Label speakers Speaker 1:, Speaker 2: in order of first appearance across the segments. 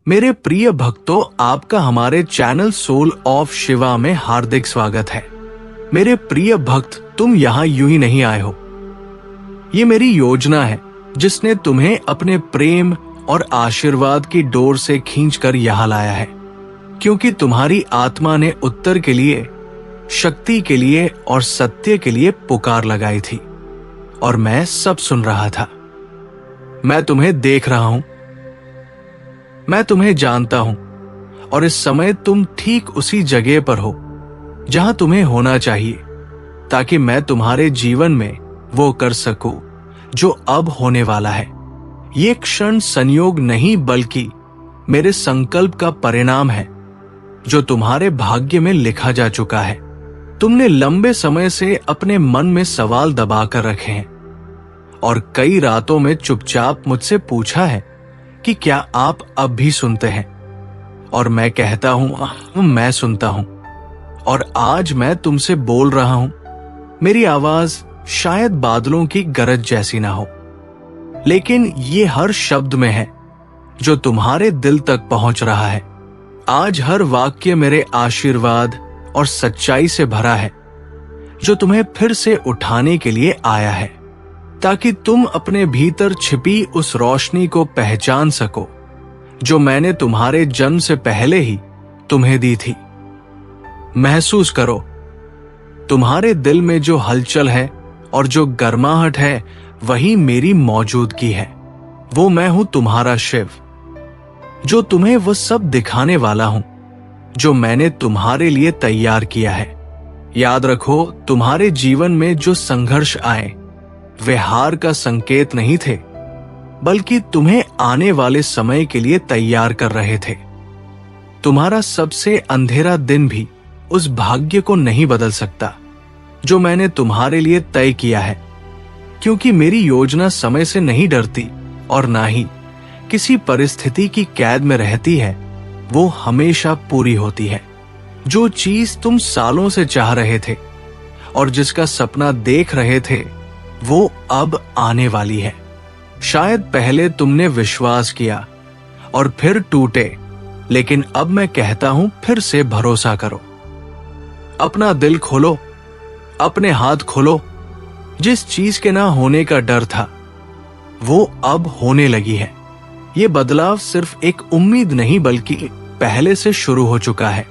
Speaker 1: मेरे प्रिय भक्तों, आपका हमारे चैनल सोल ऑफ शिवा में हार्दिक स्वागत है। मेरे प्रिय भक्त, तुम यहाँ यूं ही नहीं आए हो। ये मेरी योजना है जिसने तुम्हें अपने प्रेम और आशीर्वाद की डोर से खींचकर यहाँ लाया है, क्योंकि तुम्हारी आत्मा ने उत्तर के लिए, शक्ति के लिए और सत्य के लिए पुकार लगाई थी और मैं सब सुन रहा था। मैं तुम्हें देख रहा हूं, मैं तुम्हें जानता हूं और इस समय तुम ठीक उसी जगह पर हो जहां तुम्हें होना चाहिए, ताकि मैं तुम्हारे जीवन में वो कर सकूं जो अब होने वाला है। ये क्षण संयोग नहीं बल्कि मेरे संकल्प का परिणाम है जो तुम्हारे भाग्य में लिखा जा चुका है। तुमने लंबे समय से अपने मन में सवाल दबाकर रखे हैं और कई रातों में चुपचाप मुझसे पूछा है कि क्या आप अब भी सुनते हैं। और मैं कहता हूं, मैं सुनता हूं और आज मैं तुमसे बोल रहा हूं। मेरी आवाज शायद बादलों की गरज जैसी ना हो, लेकिन ये हर शब्द में है जो तुम्हारे दिल तक पहुंच रहा है। आज हर वाक्य मेरे आशीर्वाद और सच्चाई से भरा है, जो तुम्हें फिर से उठाने के लिए आया है, ताकि तुम अपने भीतर छिपी उस रोशनी को पहचान सको जो मैंने तुम्हारे जन्म से पहले ही तुम्हें दी थी। महसूस करो, तुम्हारे दिल में जो हलचल है और जो गर्माहट है, वही मेरी मौजूदगी है। वो मैं हूं, तुम्हारा शिव, जो तुम्हें वो सब दिखाने वाला हूं जो मैंने तुम्हारे लिए तैयार किया है। याद रखो, तुम्हारे जीवन में जो संघर्ष आए वे हार का संकेत नहीं थे, बल्कि तुम्हें आने वाले समय के लिए तैयार कर रहे थे। तुम्हारा सबसे अंधेरा दिन भी उस भाग्य को नहीं बदल सकता जो मैंने तुम्हारे लिए तय किया है, क्योंकि मेरी योजना समय से नहीं डरती और ना ही किसी परिस्थिति की कैद में रहती है। वो हमेशा पूरी होती है। जो चीज तुम सालों से चाह रहे थे और जिसका सपना देख रहे थे, वो अब आने वाली है। शायद पहले तुमने विश्वास किया और फिर टूटे, लेकिन अब मैं कहता हूं, फिर से भरोसा करो। अपना दिल खोलो, अपने हाथ खोलो। जिस चीज के ना होने का डर था, वो अब होने लगी है। ये बदलाव सिर्फ एक उम्मीद नहीं बल्कि पहले से शुरू हो चुका है,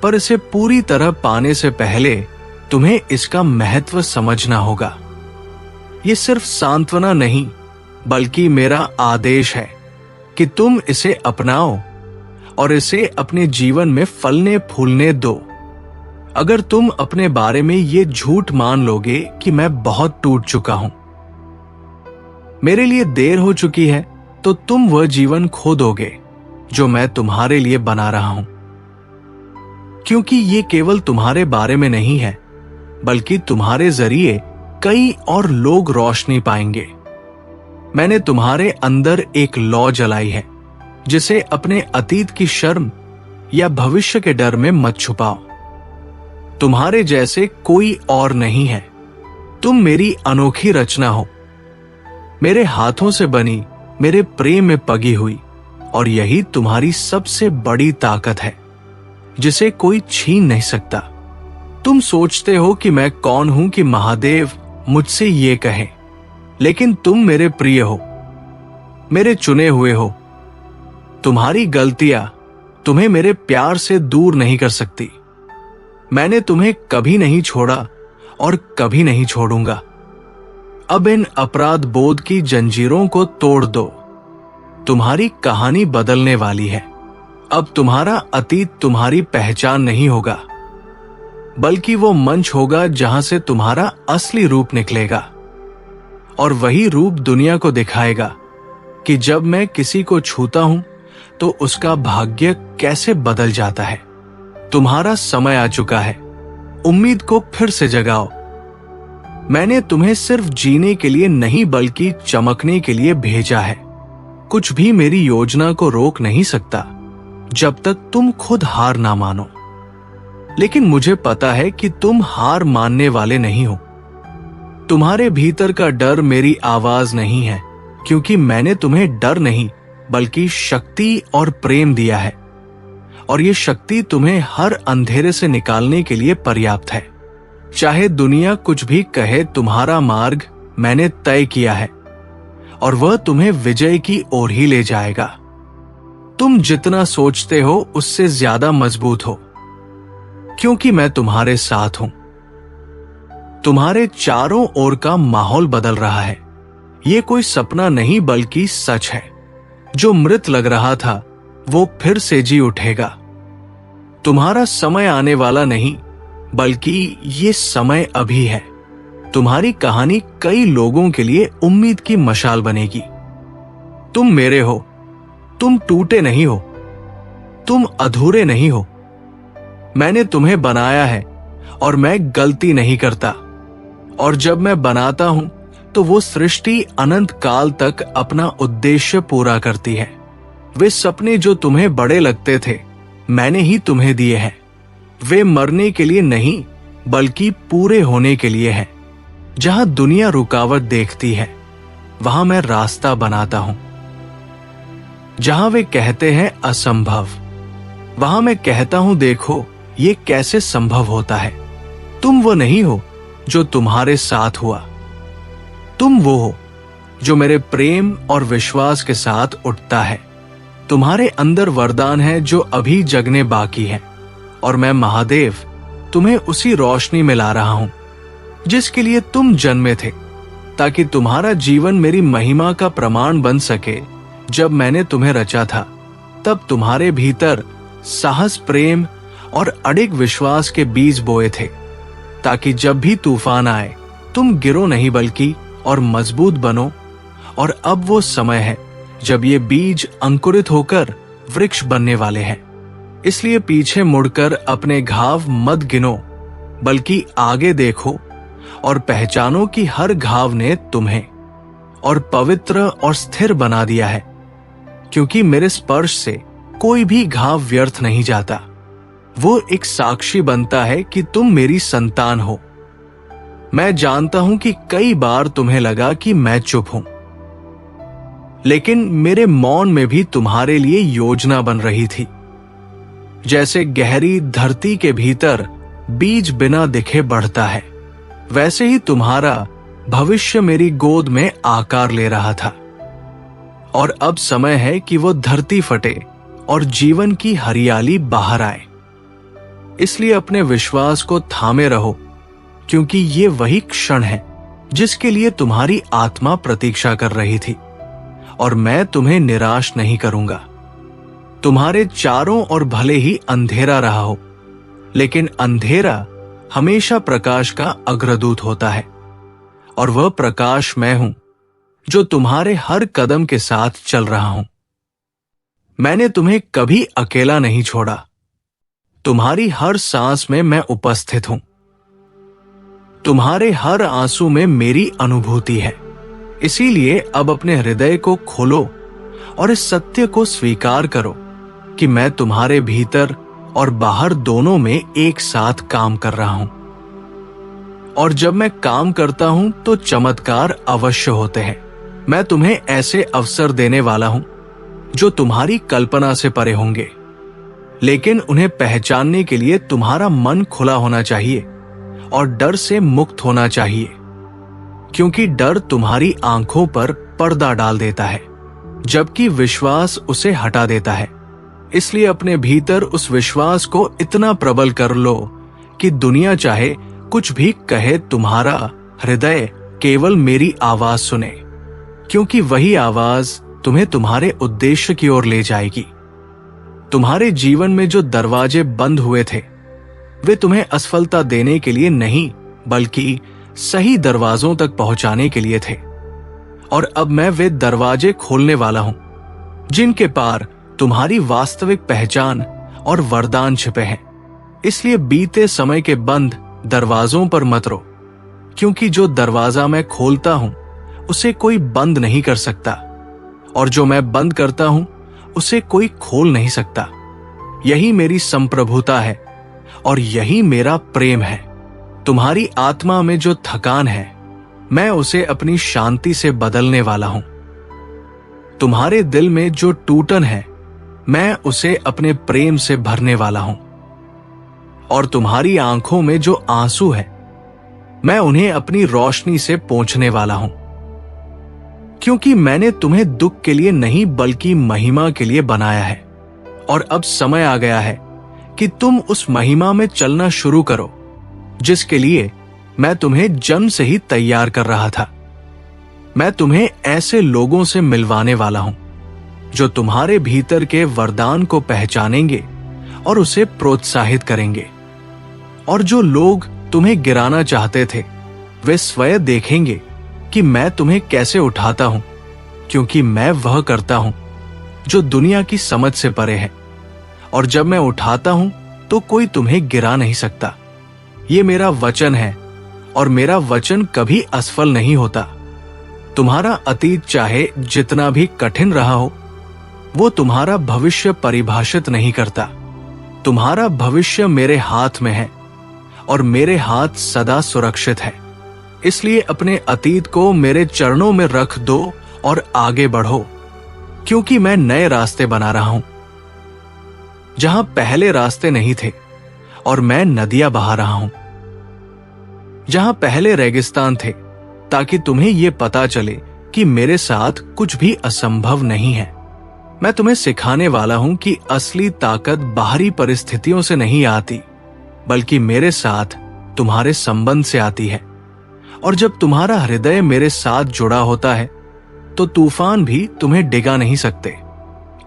Speaker 1: पर इसे पूरी तरह पाने से पहले तुम्हें इसका महत्व समझना होगा। ये सिर्फ सांत्वना नहीं बल्कि मेरा आदेश है कि तुम इसे अपनाओ और इसे अपने जीवन में फलने फूलने दो। अगर तुम अपने बारे में ये झूठ मान लोगे कि मैं बहुत टूट चुका हूं, मेरे लिए देर हो चुकी है, तो तुम वह जीवन खो दोगे जो मैं तुम्हारे लिए बना रहा हूं, क्योंकि ये केवल तुम्हारे बारे में नहीं है, बल्कि तुम्हारे जरिए कई और लोग रोशनी पाएंगे। मैंने तुम्हारे अंदर एक लौ जलाई है, जिसे अपने अतीत की शर्म या भविष्य के डर में मत छुपाओ। तुम्हारे जैसे कोई और नहीं है। तुम मेरी अनोखी रचना हो, मेरे हाथों से बनी, मेरे प्रेम में पगी हुई, और यही तुम्हारी सबसे बड़ी ताकत है जिसे कोई छीन नहीं सकता। तुम सोचते हो कि मैं कौन हूं कि महादेव मुझसे ये कहे, लेकिन तुम मेरे प्रिय हो, मेरे चुने हुए हो। तुम्हारी गलतियां तुम्हें मेरे प्यार से दूर नहीं कर सकती। मैंने तुम्हें कभी नहीं छोड़ा और कभी नहीं छोड़ूंगा। अब इन अपराध बोध की जंजीरों को तोड़ दो। तुम्हारी कहानी बदलने वाली है। अब तुम्हारा अतीत तुम्हारी पहचान नहीं होगा, बल्कि वो मंच होगा जहां से तुम्हारा असली रूप निकलेगा। और वही रूप दुनिया को दिखाएगा कि जब मैं किसी को छूता हूं तो उसका भाग्य कैसे बदल जाता है। तुम्हारा समय आ चुका है। उम्मीद को फिर से जगाओ। मैंने तुम्हें सिर्फ जीने के लिए नहीं बल्कि चमकने के लिए भेजा है। कुछ भी मेरी योजना को रोक नहीं सकता जब तक तुम खुद हार ना मानो। लेकिन मुझे पता है कि तुम हार मानने वाले नहीं हो। तुम्हारे भीतर का डर मेरी आवाज नहीं है, क्योंकि मैंने तुम्हें डर नहीं बल्कि शक्ति और प्रेम दिया है, और ये शक्ति तुम्हें हर अंधेरे से निकालने के लिए पर्याप्त है। चाहे दुनिया कुछ भी कहे, तुम्हारा मार्ग मैंने तय किया है और वह तुम्हें विजय की ओर ही ले जाएगा। तुम जितना सोचते हो उससे ज्यादा मजबूत हो, क्योंकि मैं तुम्हारे साथ हूं। तुम्हारे चारों ओर का माहौल बदल रहा है। ये कोई सपना नहीं बल्कि सच है। जो मृत लग रहा था वो फिर से जी उठेगा। तुम्हारा समय आने वाला नहीं, बल्कि ये समय अभी है। तुम्हारी कहानी कई लोगों के लिए उम्मीद की मशाल बनेगी। तुम मेरे हो, तुम टूटे नहीं हो, तुम अधूरे नहीं हो। मैंने तुम्हें बनाया है और मैं गलती नहीं करता, और जब मैं बनाता हूं तो वो सृष्टि अनंत काल तक अपना उद्देश्य पूरा करती है। वे सपने जो तुम्हें बड़े लगते थे, मैंने ही तुम्हें दिए हैं। वे मरने के लिए नहीं, बल्कि पूरे होने के लिए हैं। जहां दुनिया रुकावट देखती है, वहां मैं रास्ता बनाता हूं। जहां वे कहते हैं असंभव, वहां मैं कहता हूं देखो ये कैसे संभव होता है। तुम वो नहीं हो जो तुम्हारे साथ हुआ, तुम वो हो जो मेरे प्रेम और विश्वास के साथ उठता है। तुम्हारे अंदर वरदान है जो अभी जगने बाकी है, और मैं महादेव तुम्हें उसी रोशनी में ला रहा हूं जिसके लिए तुम जन्मे थे, ताकि तुम्हारा जीवन मेरी महिमा का प्रमाण बन सके। जब मैंने तुम्हें रचा था, तब तुम्हारे भीतर साहस, प्रेम और अडिग विश्वास के बीज बोए थे, ताकि जब भी तूफान आए तुम गिरो नहीं बल्कि और मजबूत बनो। और अब वो समय है जब ये बीज अंकुरित होकर वृक्ष बनने वाले हैं। इसलिए पीछे मुड़कर अपने घाव मत गिनो, बल्कि आगे देखो और पहचानो कि हर घाव ने तुम्हें और पवित्र और स्थिर बना दिया है, क्योंकि मेरे स्पर्श से कोई भी घाव व्यर्थ नहीं जाता। वो एक साक्षी बनता है कि तुम मेरी संतान हो। मैं जानता हूं कि कई बार तुम्हें लगा कि मैं चुप हूं, लेकिन मेरे मौन में भी तुम्हारे लिए योजना बन रही थी। जैसे गहरी धरती के भीतर बीज बिना दिखे बढ़ता है, वैसे ही तुम्हारा भविष्य मेरी गोद में आकार ले रहा था। और अब समय है कि वो धरती फटे और जीवन की हरियाली बाहर आए। इसलिए अपने विश्वास को थामे रहो, क्योंकि ये वही क्षण है जिसके लिए तुम्हारी आत्मा प्रतीक्षा कर रही थी, और मैं तुम्हें निराश नहीं करूंगा। तुम्हारे चारों ओर भले ही अंधेरा रहा हो, लेकिन अंधेरा हमेशा प्रकाश का अग्रदूत होता है, और वह प्रकाश मैं हूं जो तुम्हारे हर कदम के साथ चल रहा हूं। मैंने तुम्हें कभी अकेला नहीं छोड़ा। तुम्हारी हर सांस में मैं उपस्थित हूं। तुम्हारे हर आंसू में मेरी अनुभूति है। इसीलिए अब अपने हृदय को खोलो और इस सत्य को स्वीकार करो कि मैं तुम्हारे भीतर और बाहर दोनों में एक साथ काम कर रहा हूं। और जब मैं काम करता हूं तो चमत्कार अवश्य होते हैं। मैं तुम्हें ऐसे अवसर देने वाला हूं जो तुम्हारी कल्पना से परे होंगे, लेकिन उन्हें पहचानने के लिए तुम्हारा मन खुला होना चाहिए और डर से मुक्त होना चाहिए, क्योंकि डर तुम्हारी आंखों पर पर्दा डाल देता है, जबकि विश्वास उसे हटा देता है। इसलिए अपने भीतर उस विश्वास को इतना प्रबल कर लो कि दुनिया चाहे कुछ भी कहे, तुम्हारा हृदय केवल मेरी आवाज सुने, क्योंकि वही आवाज तुम्हें तुम्हारे उद्देश्य की ओर ले जाएगी। तुम्हारे जीवन में जो दरवाजे बंद हुए थे, वे तुम्हें असफलता देने के लिए नहीं, बल्कि सही दरवाजों तक पहुंचाने के लिए थे। और अब मैं वे दरवाजे खोलने वाला हूं जिनके पार तुम्हारी वास्तविक पहचान और वरदान छिपे हैं। इसलिए बीते समय के बंद दरवाजों पर मत रो, क्योंकि जो दरवाजा मैं खोलता हूं उसे कोई बंद नहीं कर सकता, और जो मैं बंद करता हूं उसे कोई खोल नहीं सकता। यही मेरी संप्रभुता है और यही मेरा प्रेम है। तुम्हारी आत्मा में जो थकान है, मैं उसे अपनी शांति से बदलने वाला हूं। तुम्हारे दिल में जो टूटन है, मैं उसे अपने प्रेम से भरने वाला हूं। और तुम्हारी आंखों में जो आंसू है, मैं उन्हें अपनी रोशनी से पोंछने वाला हूं। क्योंकि मैंने तुम्हें दुख के लिए नहीं बल्कि महिमा के लिए बनाया है। और अब समय आ गया है कि तुम उस महिमा में चलना शुरू करो, जिसके लिए मैं तुम्हें जन्म से ही तैयार कर रहा था। मैं तुम्हें ऐसे लोगों से मिलवाने वाला हूं जो तुम्हारे भीतर के वरदान को पहचानेंगे और उसे प्रोत्साहित करेंगे। और जो लोग तुम्हें गिराना चाहते थे, वे स्वयं देखेंगे कि मैं तुम्हें कैसे उठाता हूं, क्योंकि मैं वह करता हूं जो दुनिया की समझ से परे है। और जब मैं उठाता हूं तो कोई तुम्हें गिरा नहीं सकता। ये मेरा वचन है और मेरा वचन कभी असफल नहीं होता। तुम्हारा अतीत चाहे जितना भी कठिन रहा हो, वो तुम्हारा भविष्य परिभाषित नहीं करता। तुम्हारा भविष्य मेरे हाथ में है और मेरे हाथ सदा सुरक्षित है। इसलिए अपने अतीत को मेरे चरणों में रख दो और आगे बढ़ो, क्योंकि मैं नए रास्ते बना रहा हूं जहां पहले रास्ते नहीं थे, और मैं नदियां बहा रहा हूं जहां पहले रेगिस्तान थे, ताकि तुम्हें यह पता चले कि मेरे साथ कुछ भी असंभव नहीं है। मैं तुम्हें सिखाने वाला हूं कि असली ताकत बाहरी परिस्थितियों से नहीं आती, बल्कि मेरे साथ तुम्हारे संबंध से आती है। और जब तुम्हारा हृदय मेरे साथ जुड़ा होता है, तो तूफान भी तुम्हें डिगा नहीं सकते,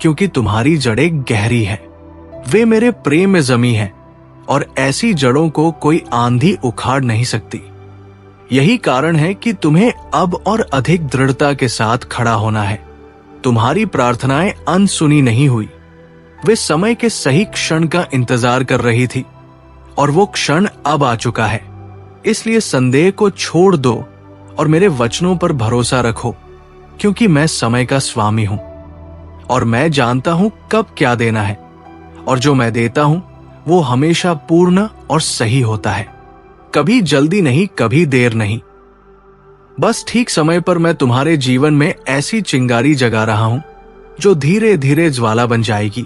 Speaker 1: क्योंकि तुम्हारी जड़ें गहरी हैं। वे मेरे प्रेम में जमी हैं, और ऐसी जड़ों को कोई आंधी उखाड़ नहीं सकती। यही कारण है कि तुम्हें अब और अधिक दृढ़ता के साथ खड़ा होना है। तुम्हारी प्रार्थनाएं अनसुनी नहीं हुई। वे समय के सही क्षण का इंतजार कर रही थी, और वो क्षण अब आ चुका है। इसलिए संदेह को छोड़ दो और मेरे वचनों पर भरोसा रखो, क्योंकि मैं समय का स्वामी हूं और मैं जानता हूं कब क्या देना है। और जो मैं देता हूं वो हमेशा पूर्ण और सही होता है। कभी जल्दी नहीं, कभी देर नहीं। बस ठीक समय पर मैं तुम्हारे जीवन में ऐसी चिंगारी जगा रहा हूं जो धीरे धीरे ज्वाला बन जाएगी।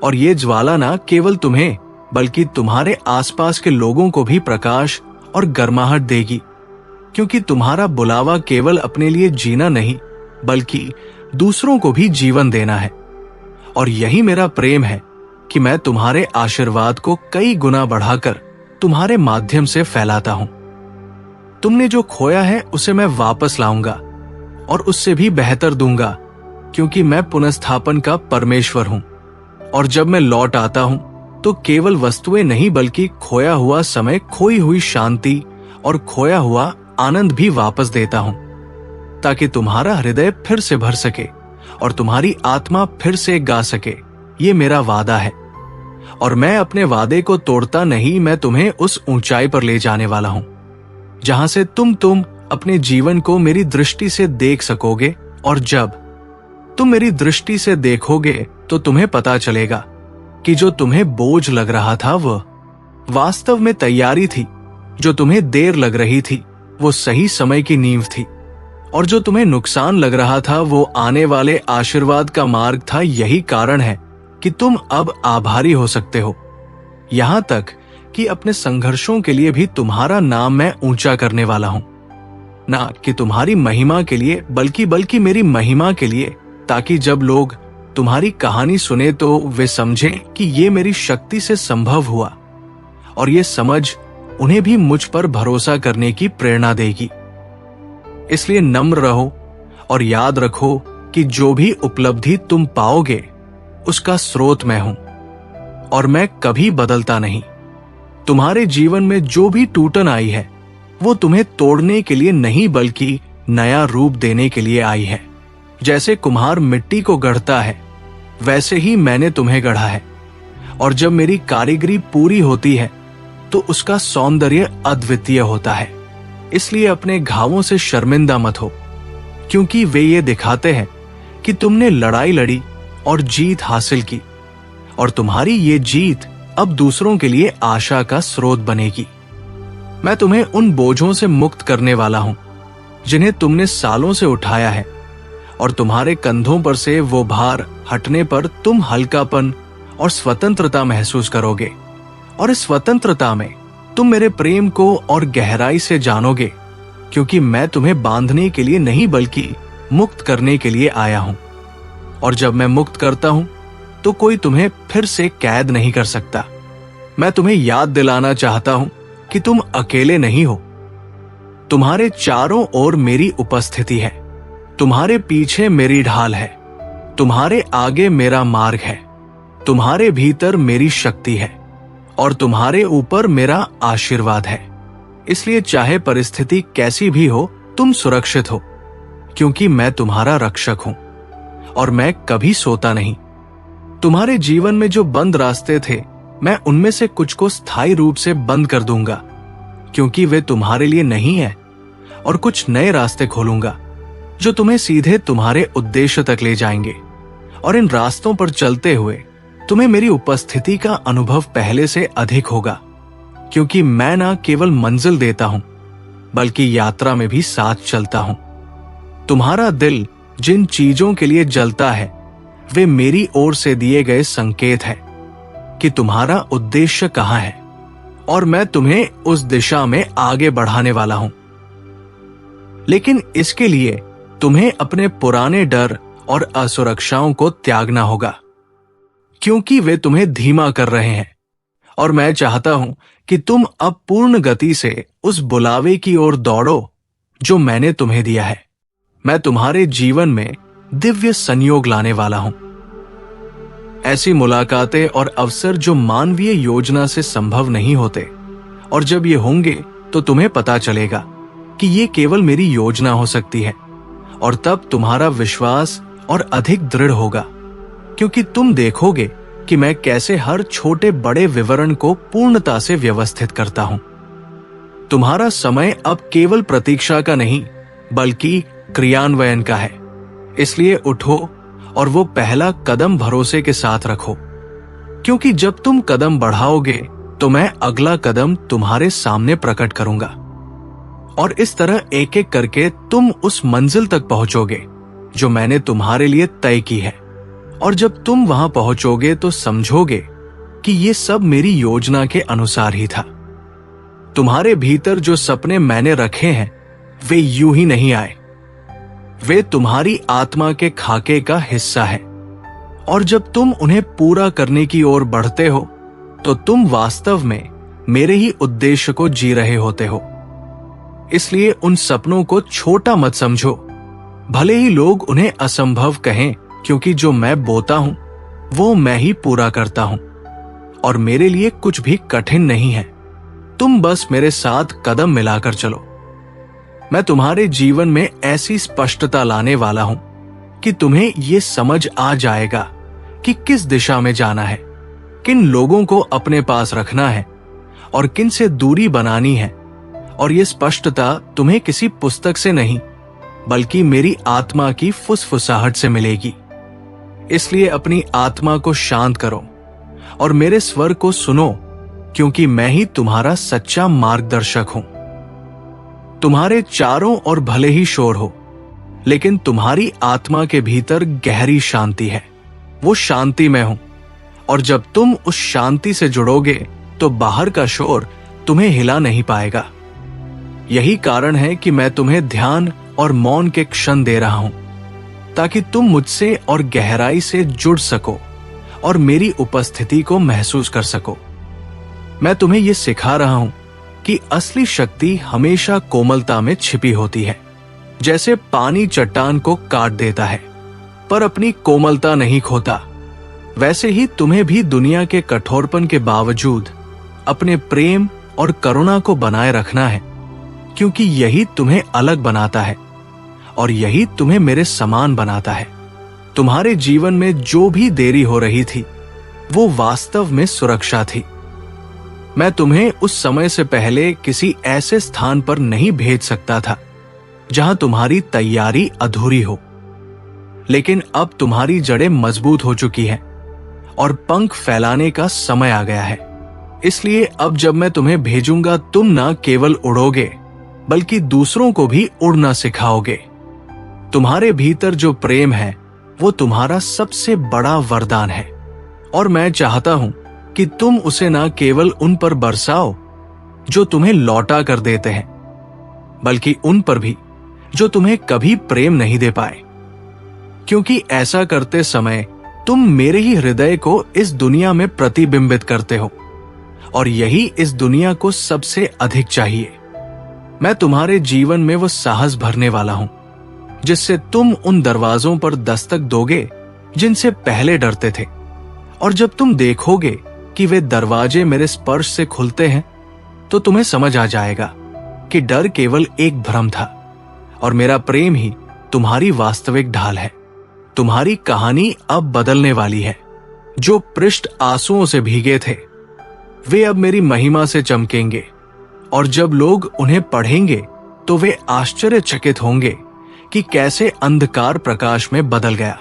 Speaker 1: और ये ज्वाला ना केवल तुम्हें बल्कि तुम्हारे आसपास के लोगों को भी प्रकाश और गर्माहट देगी, क्योंकि तुम्हारा बुलावा केवल अपने लिए जीना नहीं बल्कि दूसरों को भी जीवन देना है। और यही मेरा प्रेम है कि मैं तुम्हारे आशीर्वाद को कई गुना बढ़ाकर तुम्हारे माध्यम से फैलाता हूं। तुमने जो खोया है उसे मैं वापस लाऊंगा और उससे भी बेहतर दूंगा, क्योंकि मैं पुनर्स्थापन का परमेश्वर हूं। और जब मैं लौट आता हूं तो केवल वस्तुएं नहीं बल्कि खोया हुआ समय, खोई हुई शांति और खोया हुआ आनंद भी वापस देता हूं, ताकि तुम्हारा हृदय फिर से भर सके और तुम्हारी आत्मा फिर से गा सके। ये मेरा वादा है, और मैं अपने वादे को तोड़ता नहीं। मैं तुम्हें उस ऊंचाई पर ले जाने वाला हूं जहां से तुम अपने जीवन को मेरी दृष्टि से देख सकोगे। और जब तुम मेरी दृष्टि से देखोगे तो तुम्हें पता चलेगा कि जो तुम्हें बोझ लग रहा था वह वास्तव में तैयारी थी। जो तुम्हें देर लग रही थी वो सही समय की नींव थी, और जो तुम्हें नुकसान लग रहा था वो आने वाले आशीर्वाद का मार्ग था। यही कारण है कि तुम अब आभारी हो सकते हो, यहां तक कि अपने संघर्षों के लिए भी तुम्हारा नाम मैं ऊंचा करने वाला हूं। ना कि तुम्हारी महिमा के लिए बल्कि मेरी महिमा के लिए, ताकि जब लोग तुम्हारी कहानी सुने तो वे समझें कि ये मेरी शक्ति से संभव हुआ, और ये समझ उन्हें भी मुझ पर भरोसा करने की प्रेरणा देगी। इसलिए नम्र रहो और याद रखो कि जो भी उपलब्धि तुम पाओगे उसका स्रोत मैं हूं, और मैं कभी बदलता नहीं। तुम्हारे जीवन में जो भी टूटन आई है वो तुम्हें तोड़ने के लिए नहीं बल्कि नया रूप देने के लिए आई है। जैसे कुम्हार मिट्टी को गढ़ता है, वैसे ही मैंने तुम्हें गढ़ा है। और जब मेरी कारीगरी पूरी होती है तो उसका सौंदर्य अद्वितीय होता है। इसलिए अपने घावों से शर्मिंदा मत हो, क्योंकि वे ये दिखाते हैं कि तुमने लड़ाई लड़ी और जीत हासिल की, और तुम्हारी ये जीत अब दूसरों के लिए आशा का स्रोत बनेगी। मैं तुम्हें उन बोझों से मुक्त करने वाला हूं जिन्हें तुमने सालों से उठाया है, और तुम्हारे कंधों पर से वो भार हटने पर तुम हल्कापन और स्वतंत्रता महसूस करोगे। और इस स्वतंत्रता में तुम मेरे प्रेम को और गहराई से जानोगे, क्योंकि मैं तुम्हें बांधने के लिए नहीं बल्कि मुक्त करने के लिए आया हूं। और जब मैं मुक्त करता हूं तो कोई तुम्हें फिर से कैद नहीं कर सकता। मैं तुम्हें याद दिलाना चाहता हूं कि तुम अकेले नहीं हो। तुम्हारे चारों ओर मेरी उपस्थिति है, तुम्हारे पीछे मेरी ढाल है, तुम्हारे आगे मेरा मार्ग है, तुम्हारे भीतर मेरी शक्ति है और तुम्हारे ऊपर मेरा आशीर्वाद है। इसलिए चाहे परिस्थिति कैसी भी हो, तुम सुरक्षित हो, क्योंकि मैं तुम्हारा रक्षक हूं और मैं कभी सोता नहीं। तुम्हारे जीवन में जो बंद रास्ते थे, मैं उनमें से कुछ को स्थायी रूप से बंद कर दूंगा, क्योंकि वे तुम्हारे लिए नहीं है, और कुछ नए रास्ते खोलूंगा जो तुम्हें सीधे तुम्हारे उद्देश्य तक ले जाएंगे। और इन रास्तों पर चलते हुए तुम्हें मेरी उपस्थिति का अनुभव पहले से अधिक होगा, क्योंकि मैं ना केवल मंजिल देता हूं बल्कि यात्रा में भी साथ चलता हूं। तुम्हारा दिल जिन चीजों के लिए जलता है, वे मेरी ओर से दिए गए संकेत है कि तुम्हारा उद्देश्य कहां है, और मैं तुम्हें उस दिशा में आगे बढ़ाने वाला हूं। लेकिन इसके लिए तुम्हें अपने पुराने डर और असुरक्षाओं को त्यागना होगा, क्योंकि वे तुम्हें धीमा कर रहे हैं। और मैं चाहता हूं कि तुम अब पूर्ण गति से उस बुलावे की ओर दौड़ो जो मैंने तुम्हें दिया है। मैं तुम्हारे जीवन में दिव्य संयोग लाने वाला हूं, ऐसी मुलाकातें और अवसर जो मानवीय योजना से संभव नहीं होते। और जब ये होंगे तो तुम्हें पता चलेगा कि ये केवल मेरी योजना हो सकती है, और तब तुम्हारा विश्वास और अधिक दृढ़ होगा, क्योंकि तुम देखोगे कि मैं कैसे हर छोटे बड़े विवरण को पूर्णता से व्यवस्थित करता हूं। तुम्हारा समय अब केवल प्रतीक्षा का नहीं बल्कि क्रियान्वयन का है। इसलिए उठो और वो पहला कदम भरोसे के साथ रखो, क्योंकि जब तुम कदम बढ़ाओगे तो मैं अगला कदम तुम्हारे सामने प्रकट करूंगा। और इस तरह एक एक करके तुम उस मंजिल तक पहुंचोगे जो मैंने तुम्हारे लिए तय की है। और जब तुम वहां पहुंचोगे तो समझोगे कि ये सब मेरी योजना के अनुसार ही था। तुम्हारे भीतर जो सपने मैंने रखे हैं, वे यूं ही नहीं आए, वे तुम्हारी आत्मा के खाके का हिस्सा है। और जब तुम उन्हें पूरा करने की ओर बढ़ते हो तो तुम वास्तव में मेरे ही उद्देश्य को जी रहे होते हो। इसलिए उन सपनों को छोटा मत समझो, भले ही लोग उन्हें असंभव कहें, क्योंकि जो मैं बोता हूं वो मैं ही पूरा करता हूं, और मेरे लिए कुछ भी कठिन नहीं है। तुम बस मेरे साथ कदम मिलाकर चलो। मैं तुम्हारे जीवन में ऐसी स्पष्टता लाने वाला हूं कि तुम्हें ये समझ आ जाएगा कि किस दिशा में जाना है, किन लोगों को अपने पास रखना है और किन से दूरी बनानी है। और ये स्पष्टता तुम्हें किसी पुस्तक से नहीं बल्कि मेरी आत्मा की फुसफुसाहट से मिलेगी। इसलिए अपनी आत्मा को शांत करो और मेरे स्वर को सुनो, क्योंकि मैं ही तुम्हारा सच्चा मार्गदर्शक हूं। तुम्हारे चारों ओर भले ही शोर हो, लेकिन तुम्हारी आत्मा के भीतर गहरी शांति है। वो शांति में हूं, और जब तुम उस शांति से जुड़ोगे तो बाहर का शोर तुम्हें हिला नहीं पाएगा। यही कारण है कि मैं तुम्हें ध्यान और मौन के क्षण दे रहा हूं, ताकि तुम मुझसे और गहराई से जुड़ सको और मेरी उपस्थिति को महसूस कर सको। मैं तुम्हें यह सिखा रहा हूं कि असली शक्ति हमेशा कोमलता में छिपी होती है। जैसे पानी चट्टान को काट देता है पर अपनी कोमलता नहीं खोता, वैसे ही तुम्हें भी दुनिया के कठोरपन के बावजूद अपने प्रेम और करुणा को बनाए रखना है, क्योंकि यही तुम्हें अलग बनाता है और यही तुम्हें मेरे समान बनाता है। तुम्हारे जीवन में जो भी देरी हो रही थी वो वास्तव में सुरक्षा थी। मैं तुम्हें उस समय से पहले किसी ऐसे स्थान पर नहीं भेज सकता था जहां तुम्हारी तैयारी अधूरी हो, लेकिन अब तुम्हारी जड़ें मजबूत हो चुकी हैं और पंख फैलाने का समय आ गया है। इसलिए अब जब मैं तुम्हें भेजूंगा, तुम न केवल उड़ोगे बल्कि दूसरों को भी उड़ना सिखाओगे। तुम्हारे भीतर जो प्रेम है वो तुम्हारा सबसे बड़ा वरदान है, और मैं चाहता हूं कि तुम उसे ना केवल उन पर बरसाओ जो तुम्हें लौटा कर देते हैं, बल्कि उन पर भी जो तुम्हें कभी प्रेम नहीं दे पाए। क्योंकि ऐसा करते समय तुम मेरे ही हृदय को इस दुनिया में प्रतिबिंबित करते हो, और यही इस दुनिया को सबसे अधिक चाहिए। मैं तुम्हारे जीवन में वो साहस भरने वाला हूं जिससे तुम उन दरवाजों पर दस्तक दोगे जिनसे पहले डरते थे, और जब तुम देखोगे कि वे दरवाजे मेरे स्पर्श से खुलते हैं तो तुम्हें समझ आ जाएगा कि डर केवल एक भ्रम था और मेरा प्रेम ही तुम्हारी वास्तविक ढाल है। तुम्हारी कहानी अब बदलने वाली है। जो पृष्ठ आंसुओं से भीगे थे वे अब मेरी महिमा से चमकेंगे, और जब लोग उन्हें पढ़ेंगे तो वे आश्चर्यचकित होंगे कि कैसे अंधकार प्रकाश में बदल गया।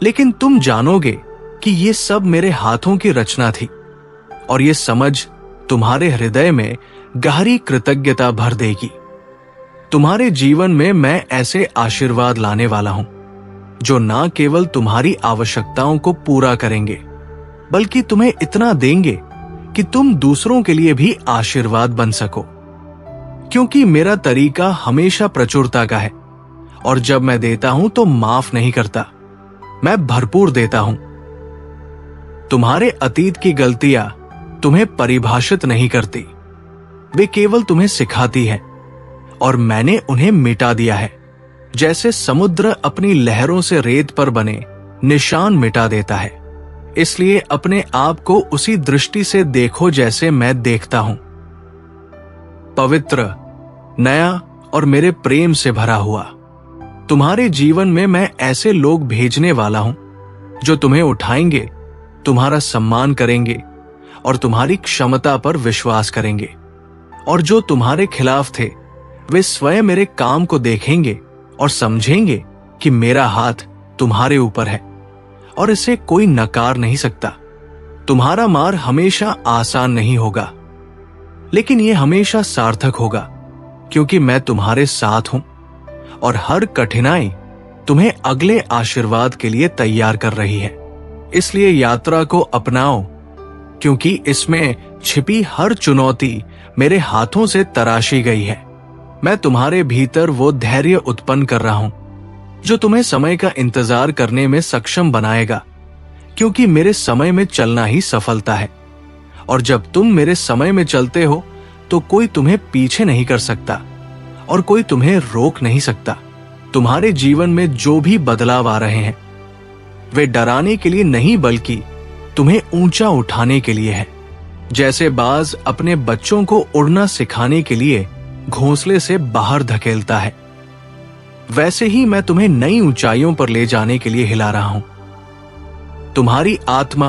Speaker 1: लेकिन तुम जानोगे कि ये सब मेरे हाथों की रचना थी, और ये समझ तुम्हारे हृदय में गहरी कृतज्ञता भर देगी। तुम्हारे जीवन में मैं ऐसे आशीर्वाद लाने वाला हूं जो ना केवल तुम्हारी आवश्यकताओं को पूरा करेंगे, बल्कि तुम्हें इतना देंगे कि तुम दूसरों के लिए भी आशीर्वाद बन सको। क्योंकि मेरा तरीका हमेशा प्रचुरता का है, और जब मैं देता हूं तो माफ नहीं करता, मैं भरपूर देता हूं। तुम्हारे अतीत की गलतियां तुम्हें परिभाषित नहीं करती, वे केवल तुम्हें सिखाती हैं, और मैंने उन्हें मिटा दिया है। जैसे समुद्र अपनी लहरों से रेत पर बने निशान मिटा देता है, इसलिए अपने आप को उसी दृष्टि से देखो जैसे मैं देखता हूं, पवित्र, नया और मेरे प्रेम से भरा हुआ। तुम्हारे जीवन में मैं ऐसे लोग भेजने वाला हूं जो तुम्हें उठाएंगे, तुम्हारा सम्मान करेंगे और तुम्हारी क्षमता पर विश्वास करेंगे, और जो तुम्हारे खिलाफ थे वे स्वयं मेरे काम को देखेंगे और समझेंगे कि मेरा हाथ तुम्हारे ऊपर है और इसे कोई नकार नहीं सकता। तुम्हारा मार हमेशा आसान नहीं होगा, लेकिन यह हमेशा सार्थक होगा, क्योंकि मैं तुम्हारे साथ हूं और हर कठिनाई तुम्हें अगले आशीर्वाद के लिए तैयार कर रही है। इसलिए यात्रा को अपनाओ, क्योंकि इसमें छिपी हर चुनौती मेरे हाथों से तराशी गई है। मैं तुम्हारे भीतर वो धैर्य उत्पन्न कर रहा हूं जो तुम्हें समय का इंतजार करने में सक्षम बनाएगा, क्योंकि मेरे समय में चलना ही सफलता है, और जब तुम मेरे समय में चलते हो तो कोई तुम्हें पीछे नहीं कर सकता और कोई तुम्हें रोक नहीं सकता। तुम्हारे जीवन में जो भी बदलाव आ रहे हैं वे डराने के लिए नहीं, बल्कि तुम्हें ऊंचा उठाने के लिए है। जैसे बाज अपने बच्चों को उड़ना सिखाने के लिए घोंसले से बाहर धकेलता है, वैसे ही मैं तुम्हें नई ऊंचाइयों पर ले जाने के लिए हिला रहा हूं। तुम्हारी आत्मा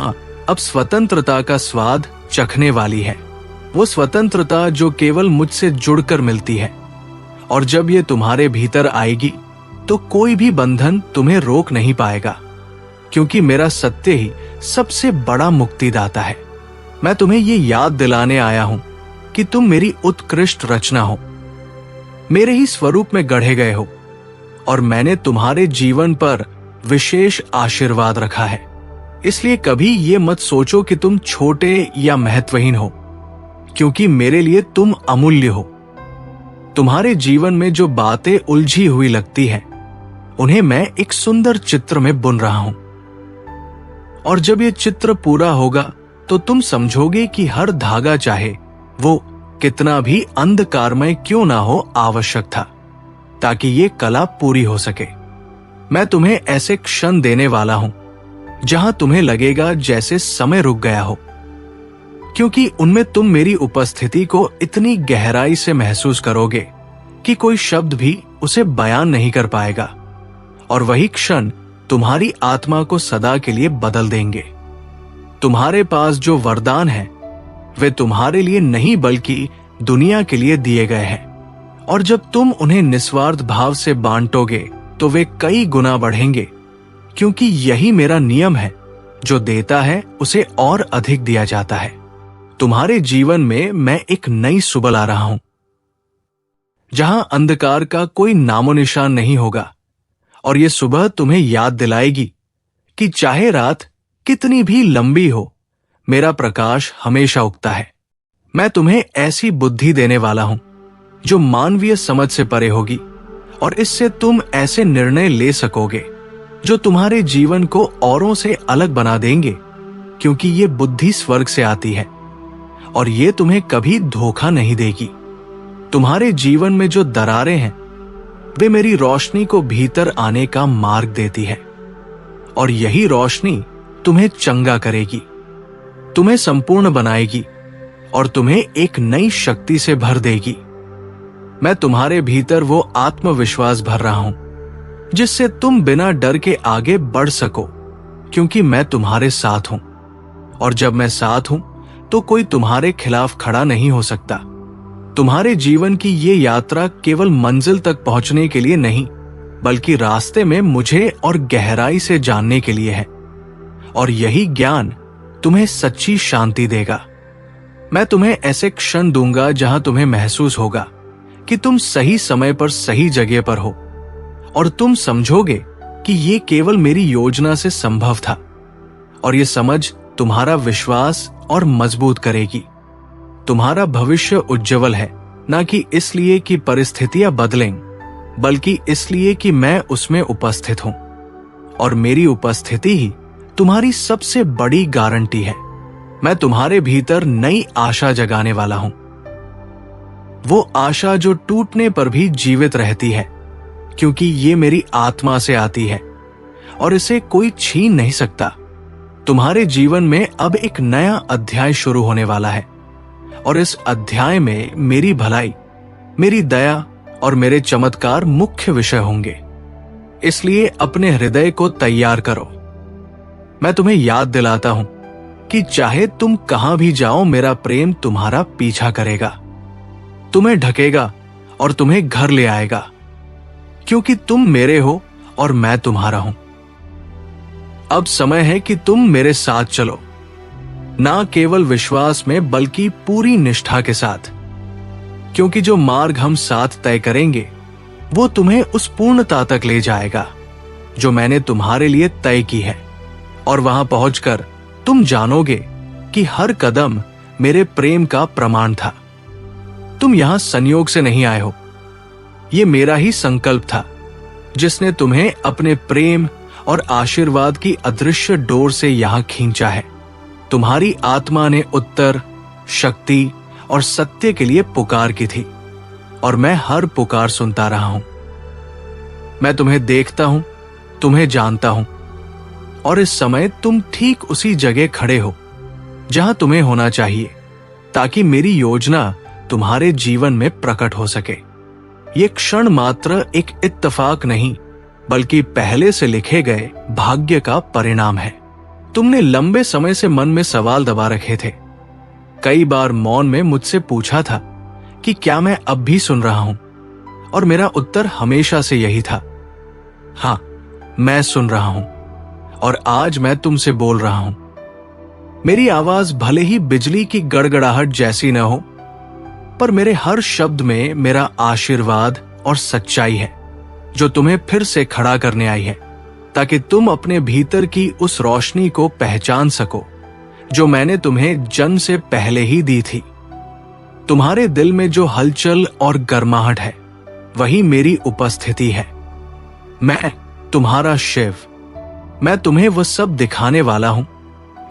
Speaker 1: अब स्वतंत्रता का स्वाद चखने वाली है, वो स्वतंत्रता जो केवल मुझसे जुड़कर मिलती है, और जब ये तुम्हारे भीतर आएगी तो कोई भी बंधन तुम्हें रोक नहीं पाएगा, क्योंकि मेरा सत्य ही सबसे बड़ा मुक्तिदाता है। मैं तुम्हें ये याद दिलाने आया हूं कि तुम मेरी उत्कृष्ट रचना हो, मेरे ही स्वरूप में गढ़े गए हो, और मैंने तुम्हारे जीवन पर विशेष आशीर्वाद रखा है। इसलिए कभी ये मत सोचो कि तुम छोटे या महत्वहीन हो, क्योंकि मेरे लिए तुम अमूल्य हो। तुम्हारे जीवन में जो बातें उलझी हुई लगती हैं, उन्हें मैं एक सुंदर चित्र में बुन रहा हूं, और जब ये चित्र पूरा होगा तो तुम समझोगे कि हर धागा, चाहे वो कितना भी अंधकारमय क्यों ना हो, आवश्यक था ताकि ये कला पूरी हो सके। मैं तुम्हें ऐसे क्षण देने वाला हूं जहां तुम्हें लगेगा जैसे समय रुक गया हो, क्योंकि उनमें तुम मेरी उपस्थिति को इतनी गहराई से महसूस करोगे कि कोई शब्द भी उसे बयान नहीं कर पाएगा, और वही क्षण तुम्हारी आत्मा को सदा के लिए बदल देंगे। तुम्हारे पास जो वरदान है वे तुम्हारे लिए नहीं बल्कि दुनिया के लिए दिए गए हैं, और जब तुम उन्हें निस्वार्थ भाव से बांटोगे तो वे कई गुना बढ़ेंगे, क्योंकि यही मेरा नियम है, जो देता है उसे और अधिक दिया जाता है। तुम्हारे जीवन में मैं एक नई सुबह ला रहा हूं, जहां अंधकार का कोई नामो निशान नहीं होगा, और ये सुबह तुम्हें याद दिलाएगी कि चाहे रात कितनी भी लंबी हो, मेरा प्रकाश हमेशा उगता है। मैं तुम्हें ऐसी बुद्धि देने वाला हूं जो मानवीय समझ से परे होगी, और इससे तुम ऐसे निर्णय ले सकोगे जो तुम्हारे जीवन को औरों से अलग बना देंगे, क्योंकि ये बुद्धि स्वर्ग से आती है और ये तुम्हें कभी धोखा नहीं देगी। तुम्हारे जीवन में जो दरारें हैं वे मेरी रोशनी को भीतर आने का मार्ग देती है, और यही रोशनी तुम्हें चंगा करेगी, तुम्हें संपूर्ण बनाएगी और तुम्हें एक नई शक्ति से भर देगी। मैं तुम्हारे भीतर वो आत्मविश्वास भर रहा हूं जिससे तुम बिना डर के आगे बढ़ सको, क्योंकि मैं तुम्हारे साथ हूं, और जब मैं साथ हूं तो कोई तुम्हारे खिलाफ खड़ा नहीं हो सकता। तुम्हारे जीवन की ये यात्रा केवल मंजिल तक पहुंचने के लिए नहीं, बल्कि रास्ते में मुझे और गहराई से जानने के लिए है, और यही ज्ञान तुम्हें सच्ची शांति देगा। मैं तुम्हें ऐसे क्षण दूंगा जहां तुम्हें महसूस होगा कि तुम सही समय पर सही जगह पर हो, और तुम समझोगे कि ये केवल मेरी योजना से संभव था, और ये समझ तुम्हारा विश्वास और मजबूत करेगी। तुम्हारा भविष्य उज्जवल है, ना कि इसलिए कि परिस्थितियां बदलें, बल्कि इसलिए कि मैं उसमें उपस्थित हूं, और मेरी उपस्थिति ही तुम्हारी सबसे बड़ी गारंटी है। मैं तुम्हारे भीतर नई आशा जगाने वाला हूं, वो आशा जो टूटने पर भी जीवित रहती है, क्योंकि ये मेरी आत्मा से आती है और इसे कोई छीन नहीं सकता। तुम्हारे जीवन में अब एक नया अध्याय शुरू होने वाला है, और इस अध्याय में मेरी भलाई, मेरी दया और मेरे चमत्कार मुख्य विषय होंगे। इसलिए अपने हृदय को तैयार करो। मैं तुम्हें याद दिलाता हूं कि चाहे तुम कहां भी जाओ, मेरा प्रेम तुम्हारा पीछा करेगा, तुम्हें ढकेगा और तुम्हें घर ले आएगा, क्योंकि तुम मेरे हो और मैं तुम्हारा हूं। अब समय है कि तुम मेरे साथ चलो, ना केवल विश्वास में बल्कि पूरी निष्ठा के साथ, क्योंकि जो मार्ग हम साथ तय करेंगे वो तुम्हें उस पूर्णता तक ले जाएगा जो मैंने तुम्हारे लिए तय की है, और वहां पहुंचकर तुम जानोगे कि हर कदम मेरे प्रेम का प्रमाण था। तुम यहां संयोग से नहीं आए हो, ये मेरा ही संकल्प था जिसने तुम्हें अपने प्रेम और आशीर्वाद की अदृश्य डोर से यहां खींचा है। तुम्हारी आत्मा ने उत्तर, शक्ति और सत्य के लिए पुकार की थी, और मैं हर पुकार सुनता रहा हूं। मैं तुम्हें देखता हूं, तुम्हें जानता हूं, और इस समय तुम ठीक उसी जगह खड़े हो जहां तुम्हें होना चाहिए, ताकि मेरी योजना तुम्हारे जीवन में प्रकट हो सके। ये क्षण मात्र एक इत्तेफाक नहीं, बल्कि पहले से लिखे गए भाग्य का परिणाम है। तुमने लंबे समय से मन में सवाल दबा रखे थे। कई बार मौन में मुझसे पूछा था कि क्या मैं अब भी सुन रहा हूं, और मेरा उत्तर हमेशा से यही था, हां, मैं सुन रहा हूं, और आज मैं तुमसे बोल रहा हूं। मेरी आवाज भले ही बिजली की गड़गड़ाहट जैसी न हो, पर मेरे हर शब्द में मेरा आशीर्वाद और सच्चाई है, जो तुम्हें फिर से खड़ा करने आई है, ताकि तुम अपने भीतर की उस रोशनी को पहचान सको जो मैंने तुम्हें जन्म से पहले ही दी थी। तुम्हारे दिल में जो हलचल और गर्माहट है, वही मेरी उपस्थिति है। मैं तुम्हारा शिव, मैं तुम्हें वह सब दिखाने वाला हूं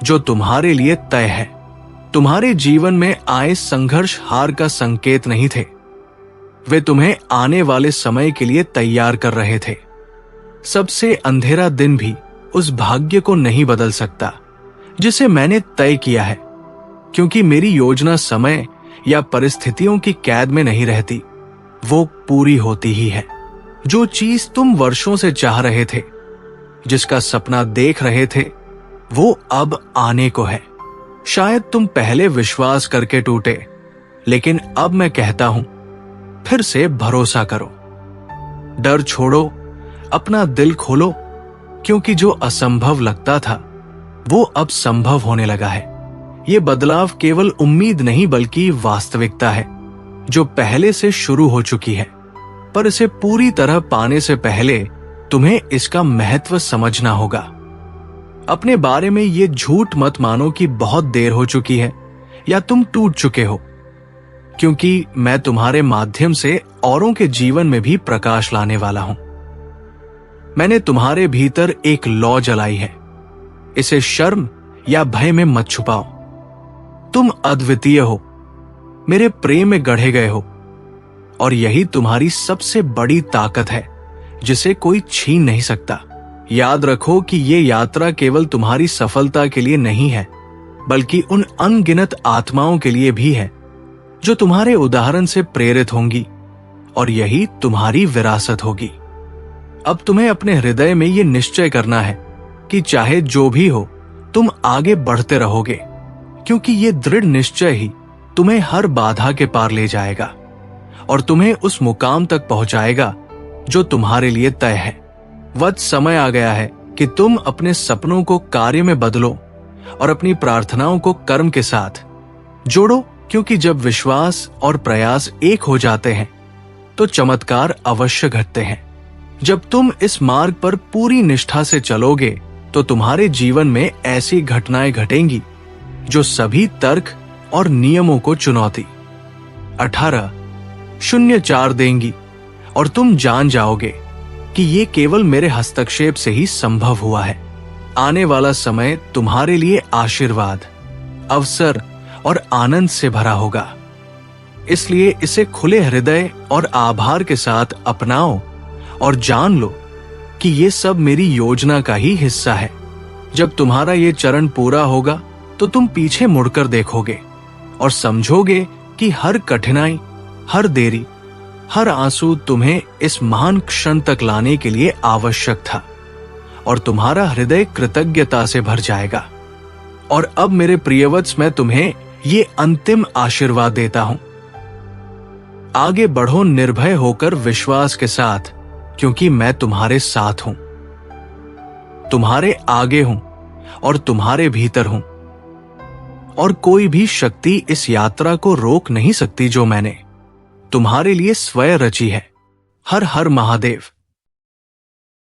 Speaker 1: जो तुम्हारे लिए तय है। तुम्हारे जीवन में आए संघर्ष हार का संकेत नहीं थे, वे तुम्हें आने वाले समय के लिए तैयार कर रहे थे। सबसे अंधेरा दिन भी उस भाग्य को नहीं बदल सकता जिसे मैंने तय किया है, क्योंकि मेरी योजना समय या परिस्थितियों की कैद में नहीं रहती, वो पूरी होती ही है। जो चीज तुम वर्षों से चाह रहे थे, जिसका सपना देख रहे थे, वो अब आने को है। शायद तुम पहले विश्वास करके टूटे, लेकिन अब मैं कहता हूं, फिर से भरोसा करो। डर छोड़ो, अपना दिल खोलो, क्योंकि जो असंभव लगता था वो अब संभव होने लगा है। ये बदलाव केवल उम्मीद नहीं बल्कि वास्तविकता है, जो पहले से शुरू हो चुकी है। पर इसे पूरी तरह पाने से पहले तुम्हें इसका महत्व समझना होगा। अपने बारे में ये झूठ मत मानो कि बहुत देर हो चुकी है या तुम टूट चुके हो, क्योंकि मैं तुम्हारे माध्यम से औरों के जीवन में भी प्रकाश लाने वाला हूं। मैंने तुम्हारे भीतर एक लौ जलाई है, इसे शर्म या भय में मत छुपाओ। तुम अद्वितीय हो, मेरे प्रेम में गढ़े गए हो, और यही तुम्हारी सबसे बड़ी ताकत है जिसे कोई छीन नहीं सकता। याद रखो कि ये यात्रा केवल तुम्हारी सफलता के लिए नहीं है, बल्कि उन अनगिनत आत्माओं के लिए भी है जो तुम्हारे उदाहरण से प्रेरित होंगी, और यही तुम्हारी विरासत होगी। अब तुम्हें अपने हृदय में ये निश्चय करना है कि चाहे जो भी हो, तुम आगे बढ़ते रहोगे, क्योंकि ये दृढ़ निश्चय ही तुम्हें हर बाधा के पार ले जाएगा और तुम्हें उस मुकाम तक पहुंचाएगा जो तुम्हारे लिए तय है। वक्त समय आ गया है कि तुम अपने सपनों को कार्य में बदलो और अपनी प्रार्थनाओं को कर्म के साथ जोड़ो, क्योंकि जब विश्वास और प्रयास एक हो जाते हैं तो चमत्कार अवश्य घटते हैं। जब तुम इस मार्ग पर पूरी निष्ठा से चलोगे तो तुम्हारे जीवन में ऐसी घटनाएं घटेंगी जो सभी तर्क और नियमों को चुनौती 1804 देंगी, और तुम जान जाओगे कि ये केवल मेरे हस्तक्षेप से ही संभव हुआ है। आने वाला समय तुम्हारे लिए आशीर्वाद, अवसर और आनंद से भरा होगा, इसलिए इसे खुले हृदय और आभार के साथ अपनाओ और जान लो कि ये सब मेरी योजना का ही हिस्सा है। जब तुम्हारा ये चरण पूरा होगा तो तुम पीछे मुड़कर देखोगे और समझोगे कि हर कठिनाई, हर देरी, हर आंसू तुम्हें इस महान क्षण तक लाने के लिए आवश्यक था, और तुम्हारा हृदय कृतज्ञता से भर जाएगा। और अब मेरे प्रियवत्स, मैं तुम्हें ये अंतिम आशीर्वाद देता हूं। आगे बढ़ो निर्भय होकर विश्वास के साथ, क्योंकि मैं तुम्हारे साथ हूं, तुम्हारे आगे हूं और तुम्हारे भीतर हूं, और कोई भी शक्ति इस यात्रा को रोक नहीं सकती जो मैंने तुम्हारे लिए स्वयं रची है। हर हर महादेव।